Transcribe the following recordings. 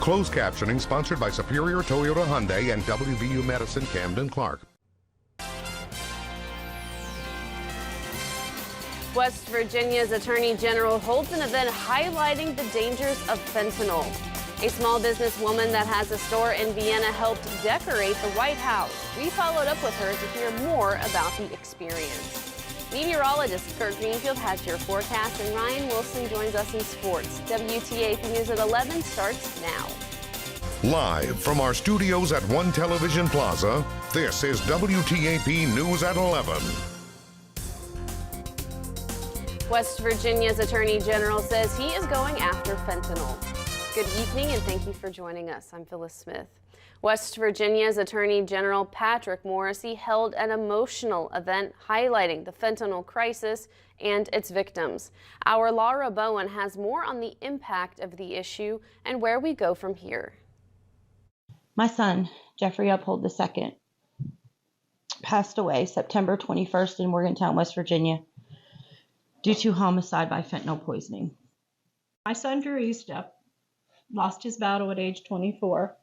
Closed captioning sponsored by Superior Toyota Hyundai and WVU Medicine Camden Clark. West Virginia's Attorney General holds an event highlighting the dangers of fentanyl. A small businesswoman that has a store in Vienna helped decorate the White House. We followed up with her to hear more about the experience. Meteorologist Kurt Greenfield has your forecast, and Ryan Wilson joins us in sports. WTAP News at 11 starts now. Live from our studios at One Television Plaza, this is WTAP News at 11. West Virginia's Attorney General says he is going after fentanyl. Good evening and thank you for joining us. I'm Phyllis Smith. West Virginia's Attorney General Patrick Morrisey held an emotional event highlighting the fentanyl crisis and its victims. Our Laura Bowen has more on the impact of the issue and where we go from here. My son, Jeffrey Uphold II, passed away September 21st in Morgantown, West Virginia, due to homicide by fentanyl poisoning. My son, Drew Eastup, lost his battle at age 24.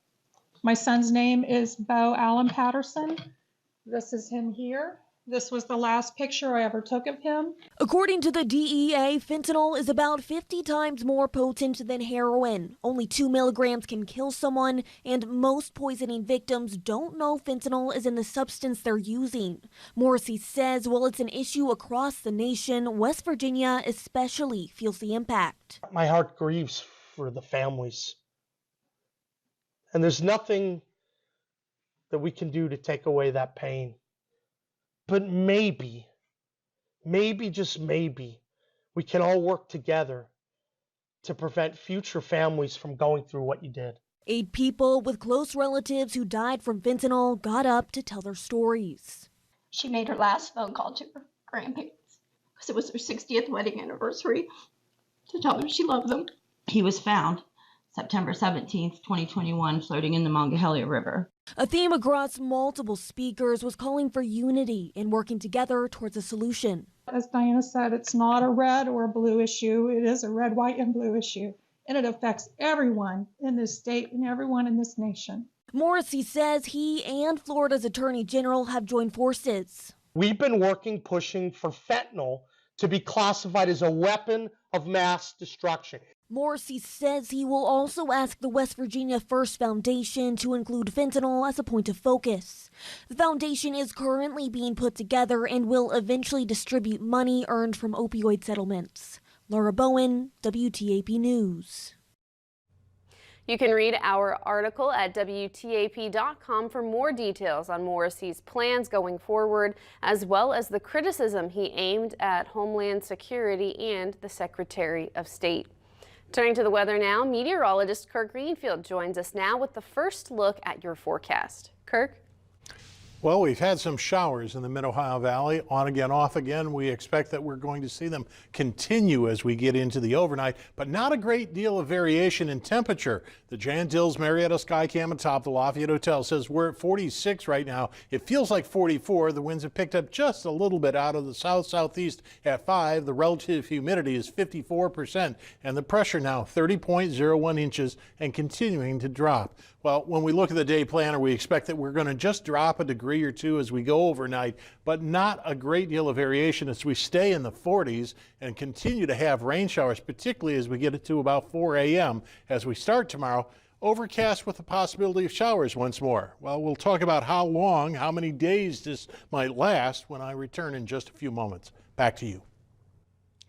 My son's name is Bo Allen Patterson. This is him here. This was the last picture I ever took of him. According to the DEA, fentanyl is about 50 times more potent than heroin. Only 2 milligrams can kill someone, and most poisoning victims don't know fentanyl is in the substance they're using. Morrissey says while it's an issue across the nation, West Virginia especially feels the impact. My heart grieves for the families. And there's nothing that we can do to take away that pain. But maybe, just maybe, we can all work together to prevent future families from going through what you did. 8 people with close relatives who died from fentanyl got up to tell their stories. She made her last phone call to her grandparents because it was their 60th wedding anniversary to tell them she loved them. He was found September 17th, 2021, floating in the Monongahela River. A theme across multiple speakers was calling for unity and working together towards a solution. As Diana said, it's not a red or a blue issue. It is a red, white, and blue issue. And it affects everyone in this state and everyone in this nation. Morrissey says he and Florida's Attorney General have joined forces. We've been pushing for fentanyl to be classified as a weapon of mass destruction. Morrissey says he will also ask the West Virginia First Foundation to include fentanyl as a point of focus. The foundation is currently being put together and will eventually distribute money earned from opioid settlements. Laura Bowen, WTAP News. You can read our article at WTAP.com for more details on Morrissey's plans going forward, as well as the criticism he aimed at Homeland Security and the Secretary of State. Turning to the weather now, meteorologist Kirk Greenfield joins us now with the first look at your forecast. Kirk? Well, we've had some showers in the Mid-Ohio Valley, on again, off again. We expect that we're going to see them continue as we get into the overnight, but not a great deal of variation in temperature. The Jan Dills Marietta Skycam atop the Lafayette Hotel says we're at 46 right now. It feels like 44. The winds have picked up just a little bit out of the south-southeast at 5. The relative humidity is 54%, and the pressure now 30.01 inches and continuing to drop. Well, when we look at the day planner, we expect that we're going to just drop a degree or two as we go overnight, but not a great deal of variation as we stay in the 40s and continue to have rain showers, particularly as we get it to about 4 a.m. As we start tomorrow, overcast with the possibility of showers once more. Well, we'll talk about how long, how many days this might last when I return in just a few moments. Back to you.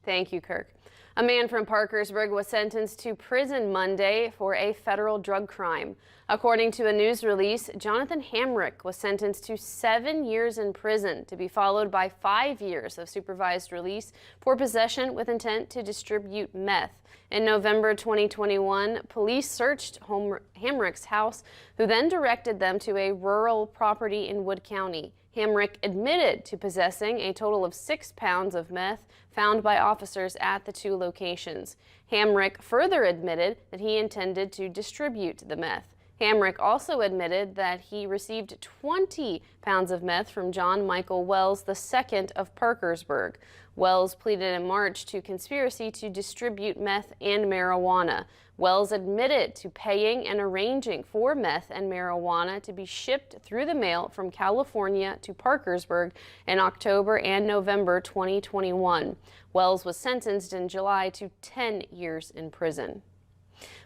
Thank you, Kirk. A man from Parkersburg was sentenced to prison Monday for a federal drug crime. According to a news release, Jonathan Hamrick was sentenced to 7 years in prison, to be followed by 5 years of supervised release for possession with intent to distribute meth. In November 2021, police searched Hamrick's house, who then directed them to a rural property in Wood County. Hamrick admitted to possessing a total of 6 pounds of meth found by officers at the 2 locations. Hamrick further admitted that he intended to distribute the meth. Hamrick also admitted that he received 20 pounds of meth from John Michael Wells II of Parkersburg. Wells pleaded in March to conspiracy to distribute meth and marijuana. Wells admitted to paying and arranging for meth and marijuana to be shipped through the mail from California to Parkersburg in October and November 2021. Wells was sentenced in July to 10 years in prison.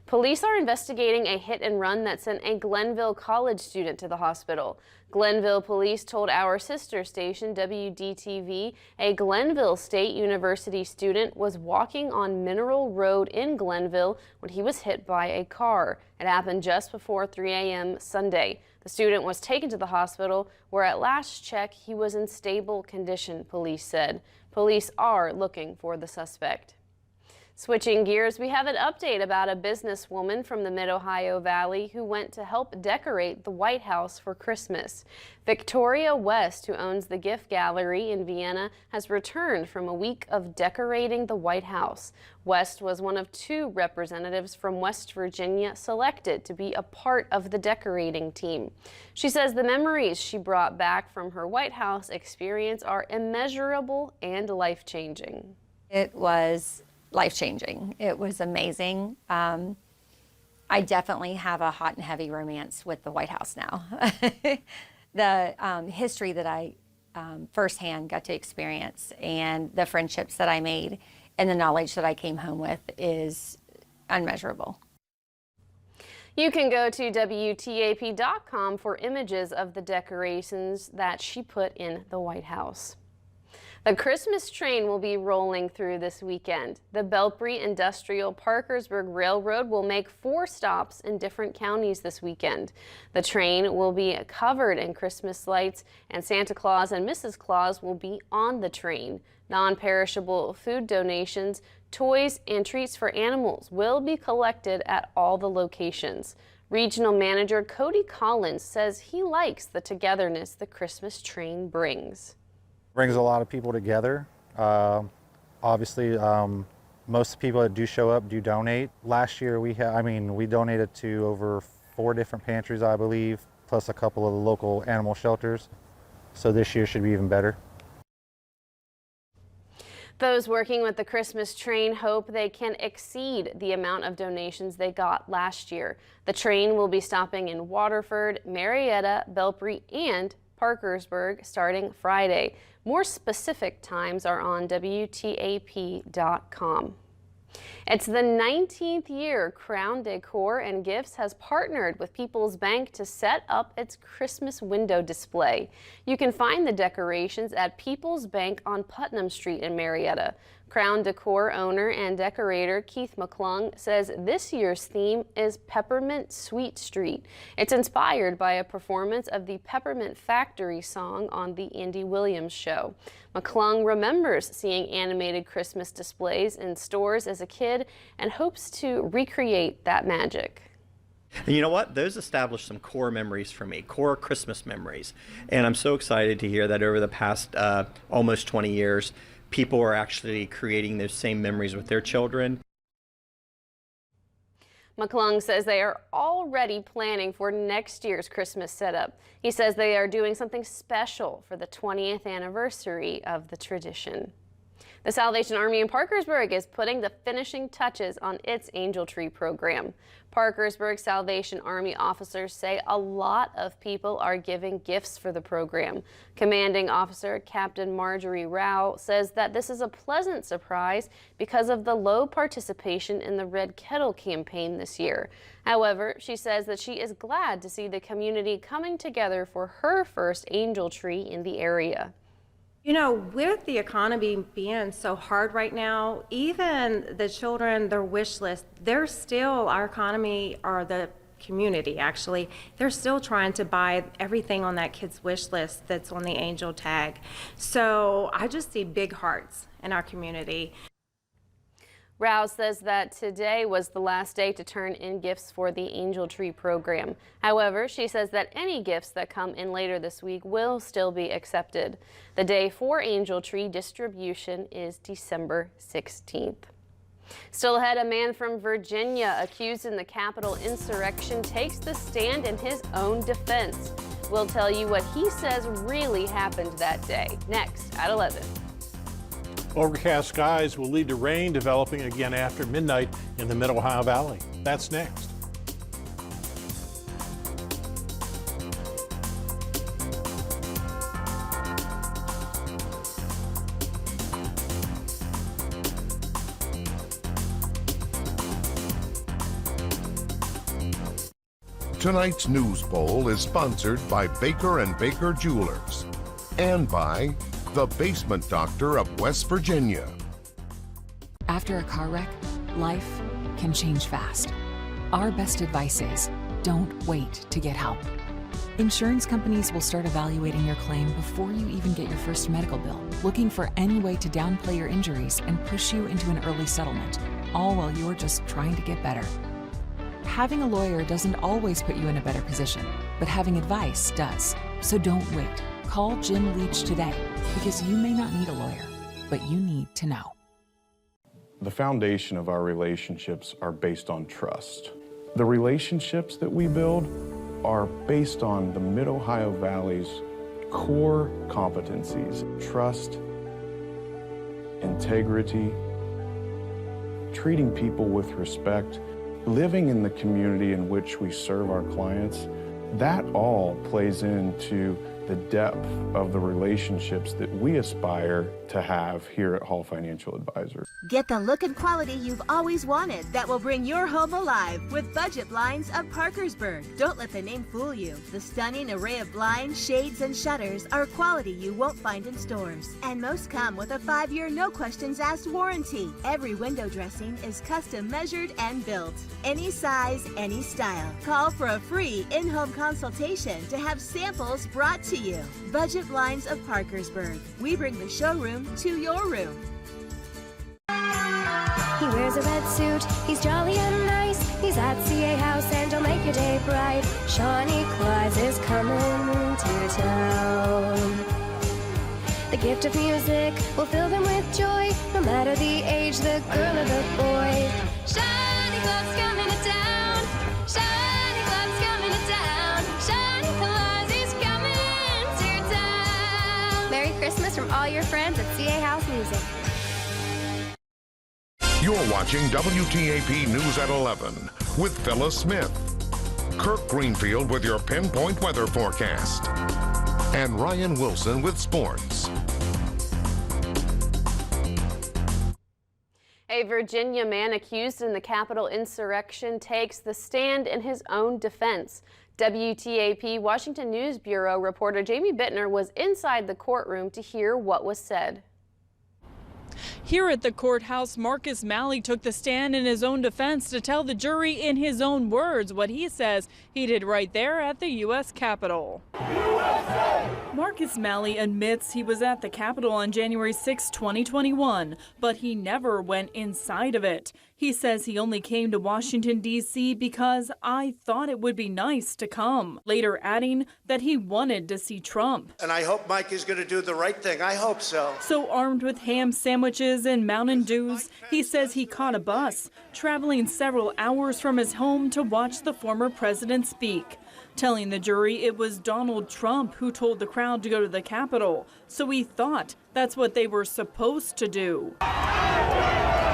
Police are investigating a hit and run that sent a Glenville College student to the hospital. Glenville police told our sister station, WDTV, a Glenville State University student was walking on Mineral Road in Glenville when he was hit by a car. It happened just before 3 a.m. Sunday. The student was taken to the hospital, where at last check he was in stable condition, police said. Police are looking for the suspect. Switching gears, we have an update about a businesswoman from the Mid-Ohio Valley who went to help decorate the White House for Christmas. Victoria West, who owns the Gift Gallery in Vienna, has returned from a week of decorating the White House. West was one of 2 representatives from West Virginia selected to be a part of the decorating team. She says the memories she brought back from her White House experience are immeasurable and life-changing. It was life-changing. It was amazing. I definitely have a hot and heavy romance with the White House now. The history that I firsthand got to experience and the friendships that I made and the knowledge that I came home with is unmeasurable. You can go to WTAP.com for images of the decorations that she put in the White House. The Christmas train will be rolling through this weekend. The Belpre Industrial Parkersburg Railroad will make 4 stops in different counties this weekend. The train will be covered in Christmas lights, and Santa Claus and Mrs. Claus will be on the train. Non-perishable food donations, toys, and treats for animals will be collected at all the locations. Regional Manager Cody Collins says he likes the togetherness the Christmas train brings. Brings a lot of people together. Obviously, most people that do show up do donate. Last year we donated to over 4 different pantries, I believe, plus a couple of the local animal shelters. So this year should be even better. Those working with the Christmas train hope they can exceed the amount of donations they got last year. The train will be stopping in Waterford, Marietta, Belpre, and Parkersburg starting Friday. More specific times are on WTAP.com. It's the 19th year Crown Decor and Gifts has partnered with People's Bank to set up its Christmas window display. You can find the decorations at People's Bank on Putnam Street in Marietta. Crown Decor owner and decorator Keith McClung says this year's theme is Peppermint Sweet Street. It's inspired by a performance of the Peppermint Factory song on the Andy Williams Show. McClung remembers seeing animated Christmas displays in stores as a kid and hopes to recreate that magic. And you know what? Those established some core memories for me, core Christmas memories. And I'm so excited to hear that over the past almost 20 years, people are actually creating those same memories with their children. McClung says they are already planning for next year's Christmas setup. He says they are doing something special for the 20th anniversary of the tradition. The Salvation Army in Parkersburg is putting the finishing touches on its Angel Tree program. Parkersburg Salvation Army officers say a lot of people are giving gifts for the program. Commanding Officer Captain Marjorie Rao says that this is a pleasant surprise because of the low participation in the Red Kettle campaign this year. However, she says that she is glad to see the community coming together for her first Angel Tree in the area. You know, with the economy being so hard right now, even the children, their wish list, they're still, our economy, or the community actually, they're still trying to buy everything on that kid's wish list that's on the Angel tag. So I just see big hearts in our community. Rouse says that today was the last day to turn in gifts for the Angel Tree program. However, she says that any gifts that come in later this week will still be accepted. The day for Angel Tree distribution is December 16th. Still ahead, a man from Virginia accused in the Capitol insurrection takes the stand in his own defense. We'll tell you what he says really happened that day, next at 11. Overcast skies will lead to rain developing again after midnight in the Mid-Ohio Valley. That's next. Tonight's news poll is sponsored by Baker & Baker Jewelers and by the Basement Doctor of West Virginia. After a car wreck, life can change fast. Our best advice is don't wait to get help. Insurance companies will start evaluating your claim before you even get your first medical bill, looking for any way to downplay your injuries and push you into an early settlement, all while you're just trying to get better. Having a lawyer doesn't always put you in a better position, but having advice does. So don't wait. Call Jim Leach today, because you may not need a lawyer, but you need to know. The foundation of our relationships are based on trust. The relationships that we build are based on the Mid-Ohio Valley's core competencies: trust, integrity, treating people with respect, living in the community in which we serve our clients. That all plays into the depth of the relationships that we aspire to have here at Hall Financial Advisors. Get the look and quality you've always wanted that will bring your home alive with Budget Blinds of Parkersburg. Don't let the name fool you. The stunning array of blinds, shades, and shutters are quality you won't find in stores. And most come with a 5-year no questions asked warranty. Every window dressing is custom measured and built. Any size, any style. Call for a free in-home consultation to have samples brought to you. Budget Blinds of Parkersburg. We bring the showroom to your room. He wears a red suit, he's jolly and nice. He's at CA House and he'll make your day bright. Shawnee Claus is coming to town. The gift of music will fill them with joy, no matter the age, the girl or the boy. Shawnee Claus coming to town. Shawnee Claus coming to town. Shawnee Claus is coming to town. Merry Christmas from all your friends at CA House Music. You're watching WTAP News at 11 with Phyllis Smith, Kirk Greenfield with your pinpoint weather forecast, and Ryan Wilson with sports. A Virginia man accused in the Capitol insurrection takes the stand in his own defense. WTAP Washington News Bureau reporter Jamie Bittner was inside the courtroom to hear what was said. Here at the courthouse, Marcus Malley took the stand in his own defense to tell the jury in his own words what he says he did right there at the U.S. Capitol. USA! Marcus Malley admits he was at the Capitol on January 6, 2021, but he never went inside of it. He says he only came to Washington, D.C. because I thought it would be nice to come, later adding that he wanted to see Trump. And I hope Mike is going to do the right thing. I hope so. So armed with ham sandwiches and Mountain Dews, he says he caught a bus, traveling several hours from his home to watch the former president speak, telling the jury it was Donald Trump who told the crowd to go to the Capitol, so he thought that's what they were supposed to do.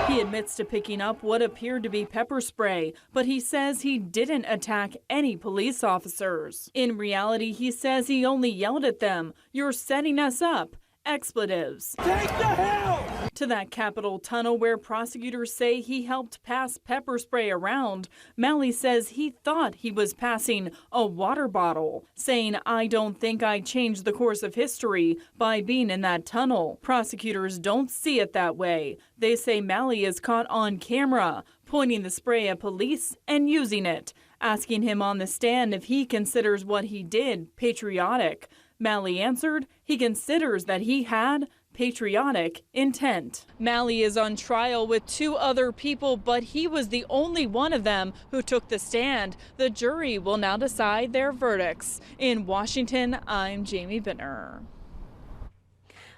He admits to picking up what appeared to be pepper spray, but he says he didn't attack any police officers. In reality, he says he only yelled at them, "You're setting us up." Expletives. Take the hill! To that Capitol tunnel where prosecutors say he helped pass pepper spray around, Malley says he thought he was passing a water bottle, saying, "I don't think I changed the course of history by being in that tunnel." Prosecutors don't see it that way. They say Malley is caught on camera, pointing the spray at police and using it, asking him on the stand if he considers what he did patriotic. Malley answered he considers that he had patriotic intent. Malley is on trial with 2 other people, but he was the only one of them who took the stand. The jury will now decide their verdicts. In Washington, I'm Jamie Bittner.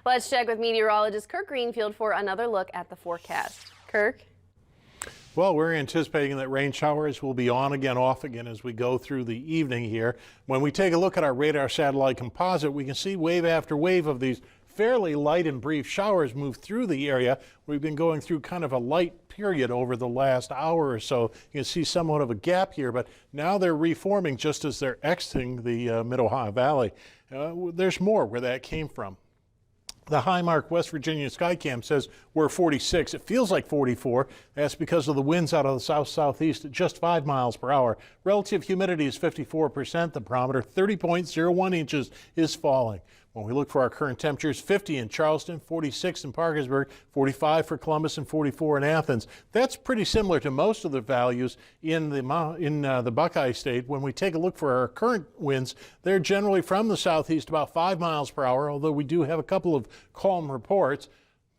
Let's check with meteorologist Kirk Greenfield for another look at the forecast. Kirk? Well, we're anticipating that rain showers will be on again, off again as we go through the evening here. When we take a look at our radar satellite composite, we can see wave after wave of these fairly light and brief showers move through the area. We've been going through kind of a light period over the last hour or so. You can see somewhat of a gap here, but now they're reforming just as they're exiting the Mid-Ohio Valley. There's more where that came from. The Highmark West Virginia Skycam says we're 46. It feels like 44. That's because of the winds out of the south-southeast at just 5 miles per hour. Relative humidity is 54%. The barometer 30.01 inches is falling. When we look for our current temperatures, 50 in Charleston, 46 in Parkersburg, 45 for Columbus, and 44 in Athens. That's pretty similar to most of the values in the Buckeye State. When we take a look for our current winds, they're generally from the southeast about 5 miles per hour, although we do have a couple of calm reports.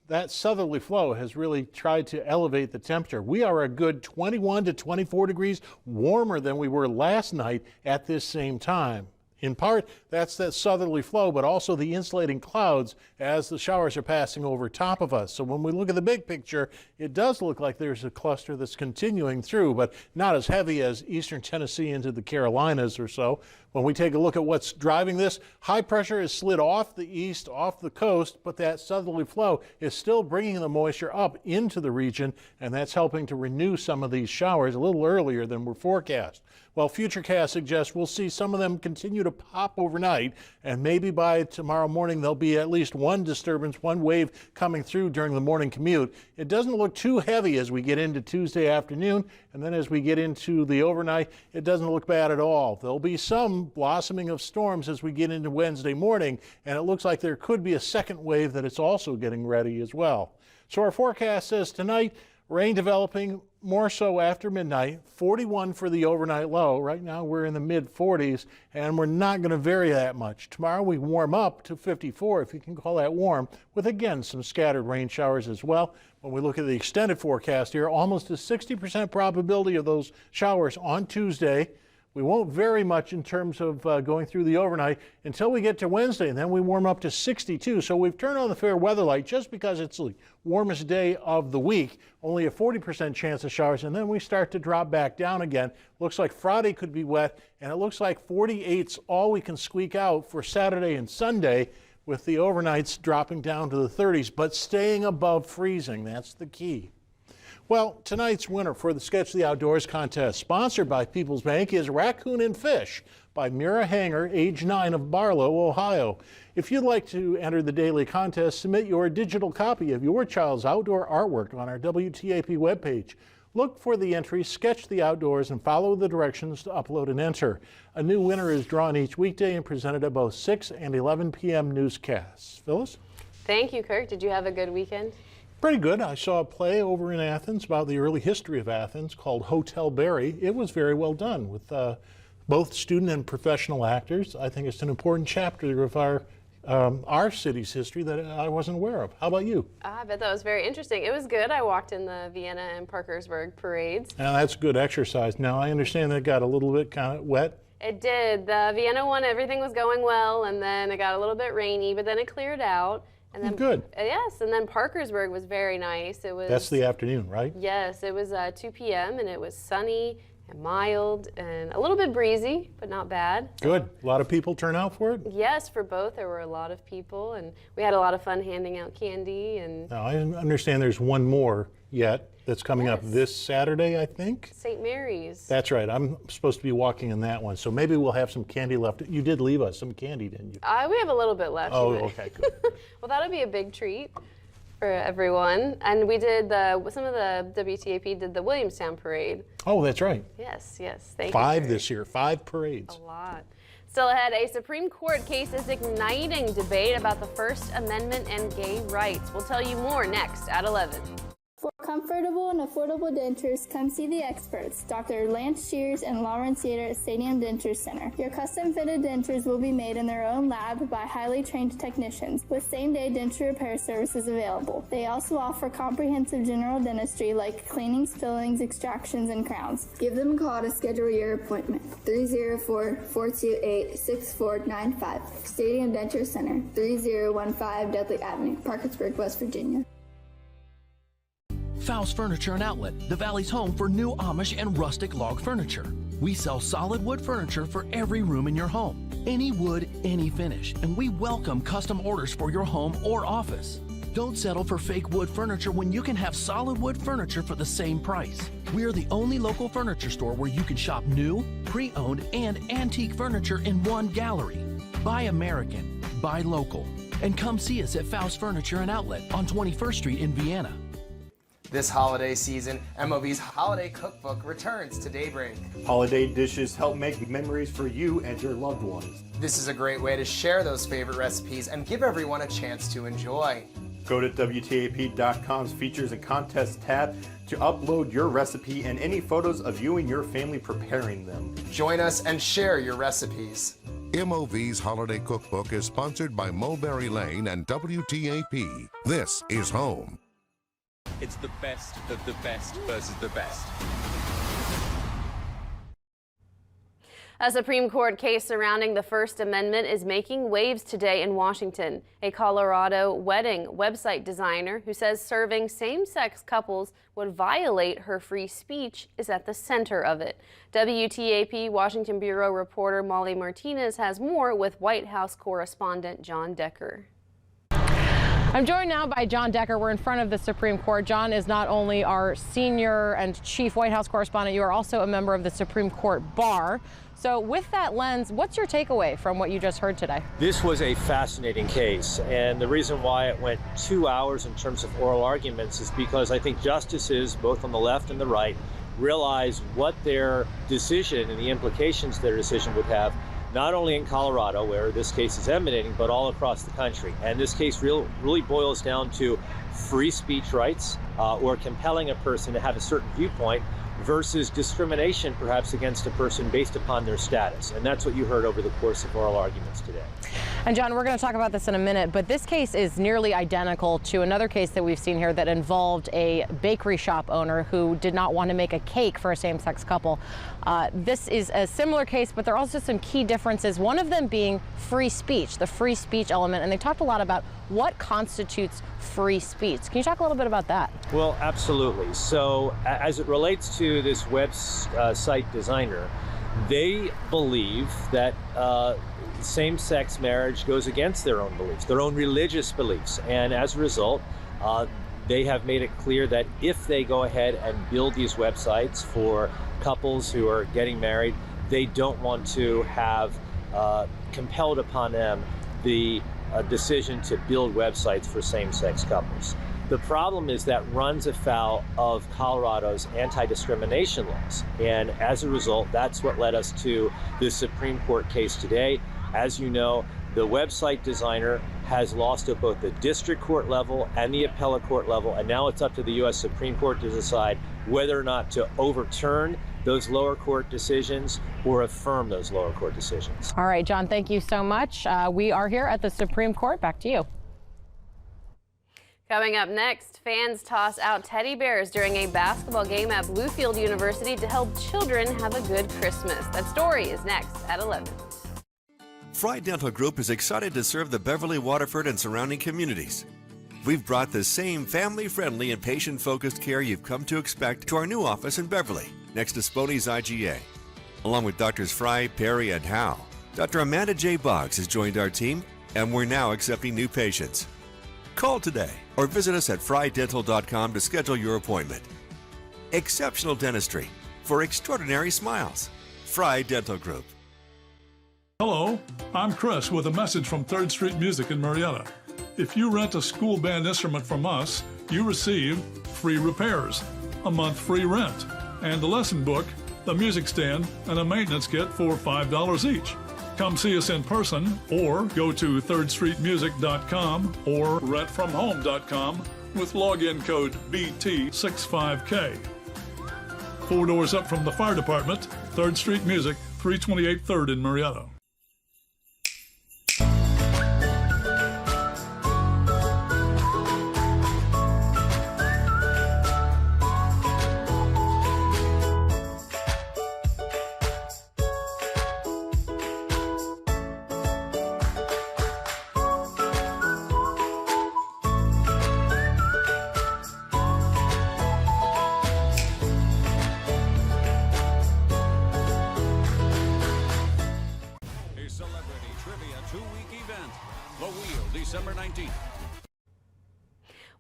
That southerly flow has really tried to elevate the temperature. We are a good 21 to 24 degrees warmer than we were last night at this same time. In part, that's that southerly flow, but also the insulating clouds as the showers are passing over top of us. So when we look at the big picture, it does look like there's a cluster that's continuing through, but not as heavy as eastern Tennessee into the Carolinas or so. When we take a look at what's driving this, high pressure is slid off the east, off the coast, but that southerly flow is still bringing the moisture up into the region, and that's helping to renew some of these showers a little earlier than were forecast. Well, Futurecast suggests we'll see some of them continue to pop overnight, and maybe by tomorrow morning there'll be at least one disturbance, one wave coming through during the morning commute. It doesn't look too heavy as we get into Tuesday afternoon, and then as we get into the overnight, it doesn't look bad at all. There'll be some blossoming of storms as we get into Wednesday morning, and it looks like there could be a second wave that it's also getting ready as well. So our forecast says tonight, rain developing more so after midnight, 41 for the overnight low. Right now we're in the mid-40s, and we're not going to vary that much. Tomorrow we warm up to 54, if you can call that warm, with again some scattered rain showers as well. When we look at the extended forecast here, almost a 60% probability of those showers on Tuesday. We won't vary much in terms of going through the overnight until we get to Wednesday, and then we warm up to 62. So we've turned on the fair weather light just because it's the warmest day of the week, only a 40% chance of showers, and then we start to drop back down again. Looks like Friday could be wet, and it looks like 48's all we can squeak out for Saturday and Sunday, with the overnights dropping down to the 30s, but staying above freezing. That's the key. Well, tonight's winner for the Sketch the Outdoors contest, sponsored by People's Bank, is Raccoon and Fish by Mira Hanger, age 9 of Barlow, Ohio. If you'd like to enter the daily contest, submit your digital copy of your child's outdoor artwork on our WTAP webpage. Look for the entry, Sketch the Outdoors, and follow the directions to upload and enter. A new winner is drawn each weekday and presented at both 6 and 11 p.m. newscasts. Phyllis? Thank you, Kirk. Did you have a good weekend? Pretty good. I saw a play over in Athens about the early history of Athens called Hotel Barry. It was very well done with both student and professional actors. I think it's an important chapter of our city's history that I wasn't aware of. How about you? I bet that was very interesting. It was good. I walked in the Vienna and Parkersburg parades. Now that's good exercise. Now I understand that got a little bit kind of wet. It did. The Vienna one, everything was going well, and then it got a little bit rainy, but then it cleared out. And then, good. Yes, and then Parkersburg was very nice. It was. That's the afternoon, right? Yes, it was 2 p.m. and it was sunny and mild and a little bit breezy, but not bad. Good. A lot of people turn out for it? Yes, for both. There were a lot of people, and we had a lot of fun handing out candy. And now I understand there's one more yet that's coming up this Saturday, I think. St. Mary's. That's right. I'm supposed to be walking in that one, so maybe we'll have some candy left. You did leave us some candy, didn't you? We have a little bit left. Oh, okay, good. Well, that'll be a big treat for everyone. And we did some of the WTAP did the Williamstown parade. Oh, that's right. Yes, yes. Thank you. 5 this year, 5 parades. A lot. Still ahead, a Supreme Court case is igniting debate about the First Amendment and gay rights. We'll tell you more next at 11. For comfortable and affordable dentures, come see the experts, Dr. Lance Shears and Lawrence Yater at Stadium Denture Center. Your custom-fitted dentures will be made in their own lab by highly trained technicians, with same-day denture repair services available. They also offer comprehensive general dentistry like cleanings, fillings, extractions, and crowns. Give them a call to schedule your appointment. 304-428-6495. Stadium Denture Center, 3015 Dudley Avenue, Parkersburg, West Virginia. Faust Furniture and Outlet, the Valley's home for new Amish and rustic log furniture. We sell solid wood furniture for every room in your home. Any wood, any finish, and we welcome custom orders for your home or office. Don't settle for fake wood furniture when you can have solid wood furniture for the same price. We are the only local furniture store where you can shop new, pre-owned, and antique furniture in one gallery. Buy American, buy local, and come see us at Faust Furniture and Outlet on 21st Street in Vienna. This holiday season, MOV's Holiday Cookbook returns to Daybreak. Holiday dishes help make memories for you and your loved ones. This is a great way to share those favorite recipes and give everyone a chance to enjoy. Go to WTAP.com's Features and Contests tab to upload your recipe and any photos of you and your family preparing them. Join us and share your recipes. MOV's Holiday Cookbook is sponsored by Mulberry Lane and WTAP. This is home. It's the best of the best versus the best. A Supreme Court case surrounding the First Amendment is making waves today in Washington. A Colorado wedding website designer who says serving same-sex couples would violate her free speech is at the center of it. WTAP Washington Bureau reporter Molly Martinez has more with White House correspondent John Decker. I'm joined now by John Decker. We're in front of the Supreme Court. John is not only our senior and chief White House correspondent, you are also a member of the Supreme Court Bar. So with that lens, what's your takeaway from what you just heard today? This was a fascinating case, and the reason why it went 2 hours in terms of oral arguments is because I think justices, both on the left and the right, realized what their decision and the implications their decision would have, not only in Colorado, where this case is emanating, but all across the country. And this case really boils down to free speech rights or compelling a person to have a certain viewpoint versus discrimination perhaps against a person based upon their status. And that's what you heard over the course of oral arguments today. And John, we're going to talk about this in a minute, but this case is nearly identical to another case that we've seen here that involved a bakery shop owner who did not want to make a cake for a same-sex couple. This is a similar case, but there are also some key differences, one of them being free speech, the free speech element, and they talked a lot about what constitutes free speech. Can you talk a little bit about that? Well, absolutely. So as it relates to this website designer, they believe that same-sex marriage goes against their own beliefs, their own religious beliefs. And as a result, they have made it clear that if they go ahead and build these websites for couples who are getting married, they don't want to have compelled upon them the decision to build websites for same-sex couples. The problem is that runs afoul of Colorado's anti-discrimination laws. And as a result, that's what led us to this Supreme Court case today. As you know, the website designer has lost at both the district court level and the appellate court level, and now it's up to the U.S. Supreme Court to decide whether or not to overturn those lower court decisions or affirm those lower court decisions. All right, John, thank you so much. We are here at the Supreme Court. Back to you. Coming up next, fans toss out teddy bears during a basketball game at Bluefield University to help children have a good Christmas. That story is next at 11. Fry Dental Group is excited to serve the Beverly, Waterford, and surrounding communities. We've brought the same family-friendly and patient-focused care you've come to expect to our new office in Beverly, next to Sponey's IGA. Along with Drs. Fry, Perry, and Howe, Dr. Amanda J. Boggs has joined our team, and we're now accepting new patients. Call today or visit us at frydental.com to schedule your appointment. Exceptional dentistry for extraordinary smiles. Fry Dental Group. Hello, I'm Chris with a message from 3rd Street Music in Marietta. If you rent a school band instrument from us, you receive free repairs, a month free rent, and a lesson book, the music stand, and a maintenance kit for $5 each. Come see us in person or go to thirdstreetmusic.com or rentfromhome.com with login code BT65K. 4 doors up from the fire department, 3rd Street Music, 328 3rd in Marietta. The Wheel, December 19th.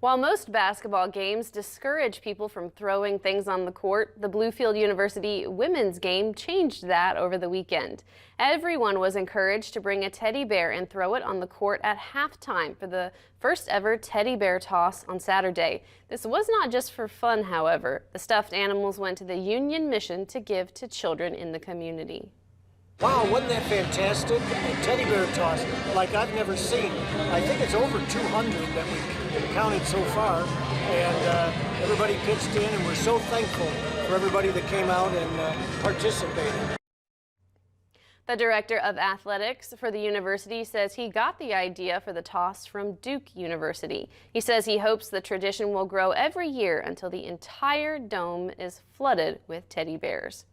While most basketball games discourage people from throwing things on the court, the Bluefield University women's game changed that over the weekend. Everyone was encouraged to bring a teddy bear and throw it on the court at halftime for the first ever teddy bear toss on Saturday. This was not just for fun, however. The stuffed animals went to the Union mission to give to children in the community. Wow, wasn't that fantastic? A teddy bear toss like I've never seen. I think it's over 200 that we've counted so far, and everybody pitched in, and we're so thankful for everybody that came out and participated. The director of athletics for the university says he got the idea for the toss from Duke University. He says he hopes the tradition will grow every year until the entire dome is flooded with teddy bears.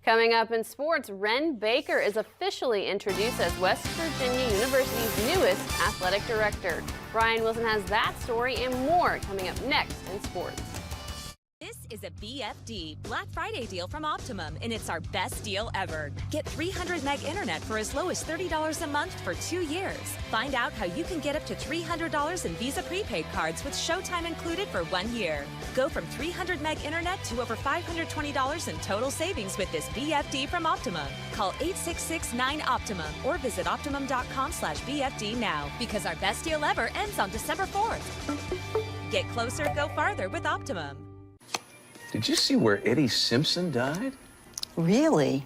Coming up in sports, Wren Baker is officially introduced as West Virginia University's newest athletic director. Ryan Wilson has that story and more coming up next in sports. This is a BFD Black Friday deal from Optimum, and it's our best deal ever. Get 300 meg internet for as low as $30 a month for 2 years. Find out how you can get up to $300 in Visa prepaid cards with Showtime included for 1 year. Go from 300 meg internet to over $520 in total savings with this BFD from Optimum. Call 866-9-OPTIMUM or visit optimum.com/BFD now, because our best deal ever ends on December 4th. Get closer, go farther with Optimum. Did you see where Eddie Simpson died? Really?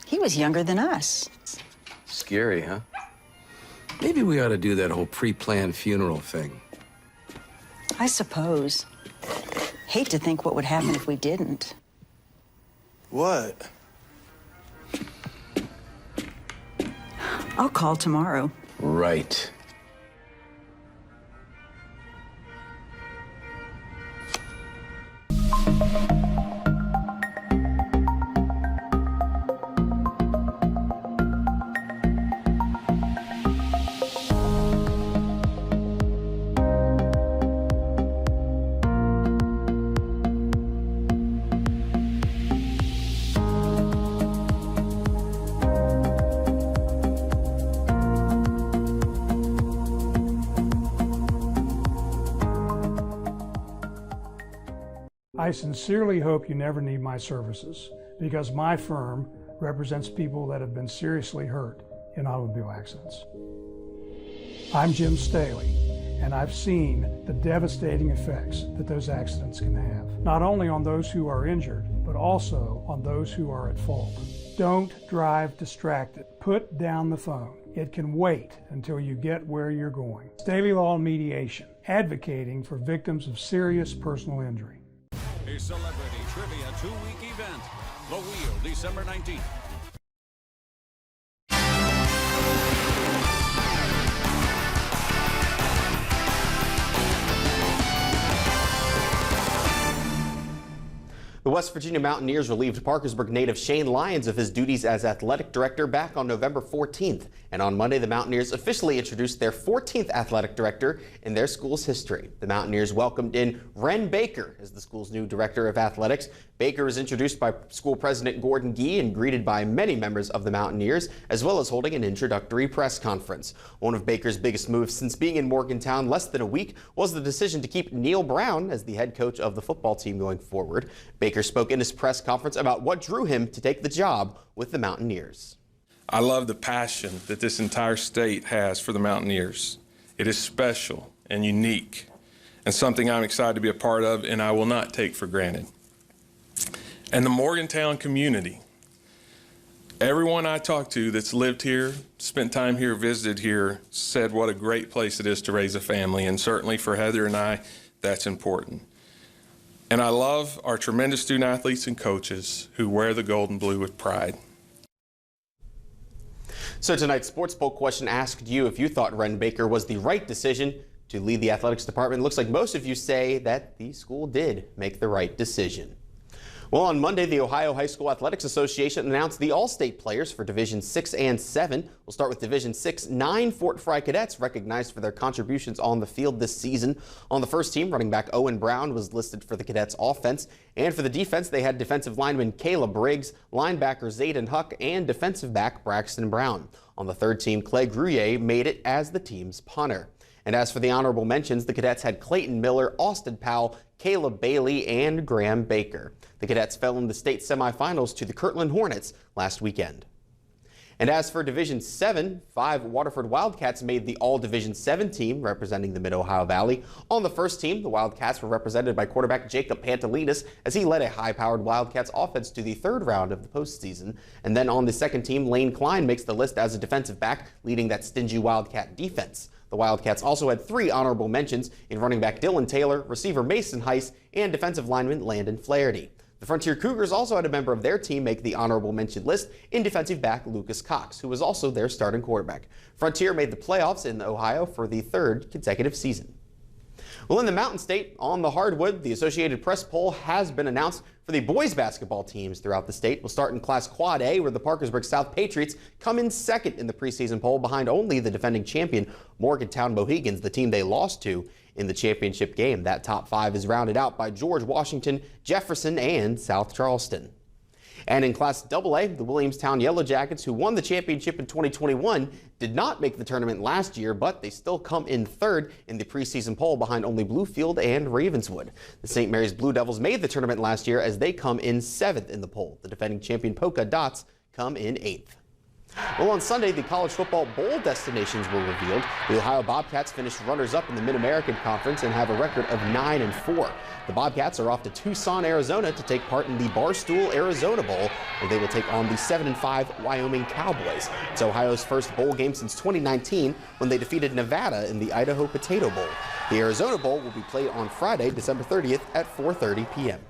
He was younger than us. Scary, huh? Maybe we ought to do that whole pre-planned funeral thing. I suppose. Hate to think what would happen if we didn't. What? I'll call tomorrow. Right. I sincerely hope you never need my services, because my firm represents people that have been seriously hurt in automobile accidents. I'm Jim Staley, and I've seen the devastating effects that those accidents can have, not only on those who are injured, but also on those who are at fault. Don't drive distracted. Put down the phone. It can wait until you get where you're going. Staley Law Mediation, advocating for victims of serious personal injury. A celebrity trivia 2-week event. The Wheel, December 19th. The West Virginia Mountaineers relieved Parkersburg native Shane Lyons of his duties as athletic director back on November 14th. And on Monday, the Mountaineers officially introduced their 14th athletic director in their school's history. The Mountaineers welcomed in Wren Baker as the school's new director of athletics. Baker was introduced by school president Gordon Gee and greeted by many members of the Mountaineers, as well as holding an introductory press conference. One of Baker's biggest moves since being in Morgantown less than a week was the decision to keep Neil Brown as the head coach of the football team going forward. Baker spoke in his press conference about what drew him to take the job with the Mountaineers. I love the passion that this entire state has for the Mountaineers. It is special and unique and something I'm excited to be a part of, and I will not take for granted. And the Morgantown community, everyone I talked to that's lived here, spent time here, visited here, said what a great place it is to raise a family, and certainly for Heather and I, that's important. And I love our tremendous student athletes and coaches who wear the gold and blue with pride. So tonight's sports poll question asked you if you thought Wren Baker was the right decision to lead the athletics department. Looks like most of you say that the school did make the right decision. Well, on Monday, the Ohio High School Athletics Association announced the all-state players for Division 6 and 7. We'll start with Division 6. 9 Fort Fry cadets recognized for their contributions on the field this season. On the first team, running back Owen Brown was listed for the cadets' offense. And for the defense, they had defensive lineman Kayla Briggs, linebacker Zayden Huck, and defensive back Braxton Brown. On the third team, Clay Gruyere made it as the team's punter. And as for the honorable mentions, the cadets had Clayton Miller, Austin Powell, Caleb Bailey, and Graham Baker. The cadets fell in the state semifinals to the Kirtland Hornets last weekend. And as for Division 7, 5 Waterford Wildcats made the All-Division 7 team representing the Mid-Ohio Valley. On the first team, the Wildcats were represented by quarterback Jacob Pantelides as he led a high-powered Wildcats offense to the third round of the postseason. And then on the second team, Lane Klein makes the list as a defensive back, leading that stingy Wildcat defense. The Wildcats also had 3 honorable mentions in running back Dylan Taylor, receiver Mason Heiss, and defensive lineman Landon Flaherty. The Frontier Cougars also had a member of their team make the honorable mention list in defensive back Lucas Cox, who was also their starting quarterback. Frontier made the playoffs in Ohio for the 3rd consecutive season. Well, in the Mountain State, on the hardwood, the Associated Press poll has been announced for the boys basketball teams throughout the state. We'll start in Class Quad A, where the Parkersburg South Patriots come in second in the preseason poll behind only the defending champion Morgantown Mohegans, the team they lost to in the championship game. That top 5 is rounded out by George Washington, Jefferson, and South Charleston. And in Class AA, the Williamstown Yellow Jackets, who won the championship in 2021, did not make the tournament last year, but they still come in 3rd in the preseason poll behind only Bluefield and Ravenswood. The St. Mary's Blue Devils made the tournament last year as they come in 7th in the poll. The defending champion Polka Dots come in 8th. Well, on Sunday, the college football bowl destinations were revealed. The Ohio Bobcats finished runners-up in the Mid-American Conference and have a record of 9-4. The Bobcats are off to Tucson, Arizona to take part in the Barstool Arizona Bowl, where they will take on the 7-5 Wyoming Cowboys. It's Ohio's first bowl game since 2019 when they defeated Nevada in the Idaho Potato Bowl. The Arizona Bowl will be played on Friday, December 30th at 4:30 p.m.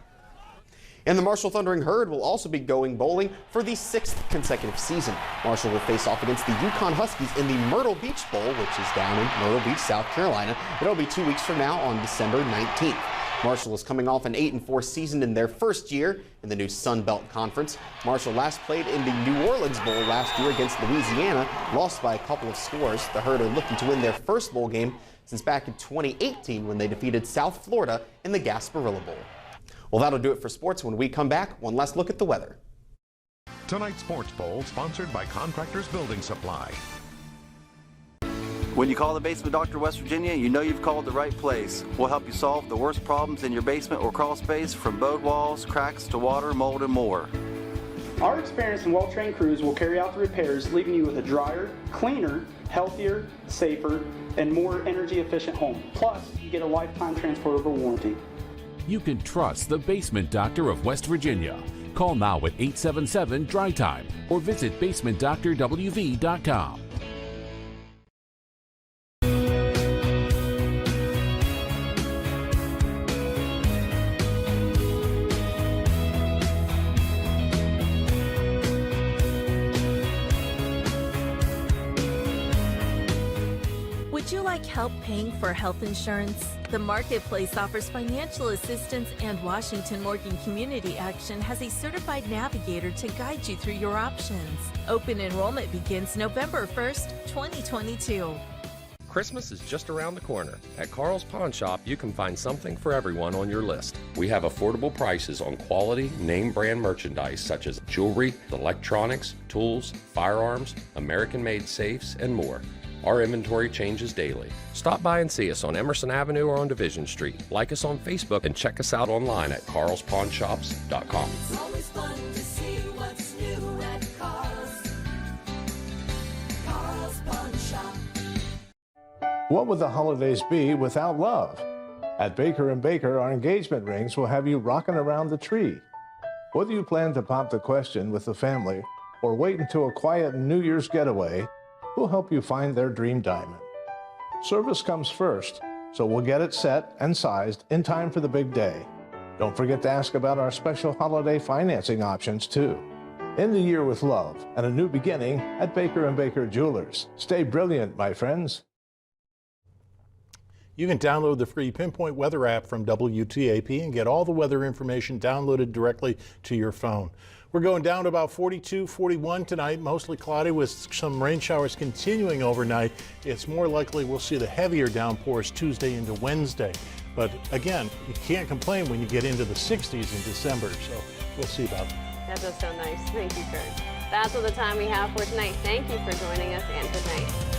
And the Marshall Thundering Herd will also be going bowling for the 6th consecutive season. Marshall will face off against the Yukon Huskies in the Myrtle Beach Bowl, which is down in Myrtle Beach, South Carolina. It'll be 2 weeks from now on December 19th. Marshall is coming off an 8-4 season in their first year in the new Sun Belt Conference. Marshall last played in the New Orleans Bowl last year against Louisiana, lost by a couple of scores. The Herd are looking to win their first bowl game since back in 2018 when they defeated South Florida in the Gasparilla Bowl. Well, that'll do it for sports. When we come back, one last look at the weather. Tonight's Sports Bowl sponsored by Contractors Building Supply. When you call the Basement Doctor West Virginia, you know you've called the right place. We'll help you solve the worst problems in your basement or crawl space, from bowed walls, cracks to water, mold, and more. Our experienced and well-trained crews will carry out the repairs, leaving you with a drier, cleaner, healthier, safer, and more energy-efficient home. Plus, you get a lifetime transportable warranty. You can trust the Basement Doctor of West Virginia. Call now at 877-DRY-TIME or visit basementdoctorwv.com. Would you like help paying for health insurance? The Marketplace offers financial assistance, and Washington Morgan Community Action has a certified navigator to guide you through your options. Open enrollment begins November 1st, 2022. Christmas is just around the corner. At Carl's Pawn Shop, you can find something for everyone on your list. We have affordable prices on quality, name brand merchandise such as jewelry, electronics, tools, firearms, American-made safes, and more. Our inventory changes daily. Stop by and see us on Emerson Avenue or on Division Street. Like us on Facebook and check us out online at carlspawnshops.com. It's always fun to see what's new at Carl's. Carl's Pawn Shop. What would the holidays be without love? At Baker & Baker, our engagement rings will have you rocking around the tree. Whether you plan to pop the question with the family or wait until a quiet New Year's getaway, we'll help you find their dream diamond. Service comes first, so we'll get it set and sized in time for the big day. Don't forget to ask about our special holiday financing options too. End the year with love and a new beginning at Baker & Baker Jewelers. Stay brilliant, my friends. You can download the free Pinpoint Weather app from WTAP and get all the weather information downloaded directly to your phone. We're going down to about 42, 41 tonight, mostly cloudy with some rain showers continuing overnight. It's more likely we'll see the heavier downpours Tuesday into Wednesday. But again, you can't complain when you get into the 60s in December, so we'll see about it. That does sound nice. Thank you, Kurt. That's all the time we have for tonight. Thank you for joining us, and good night.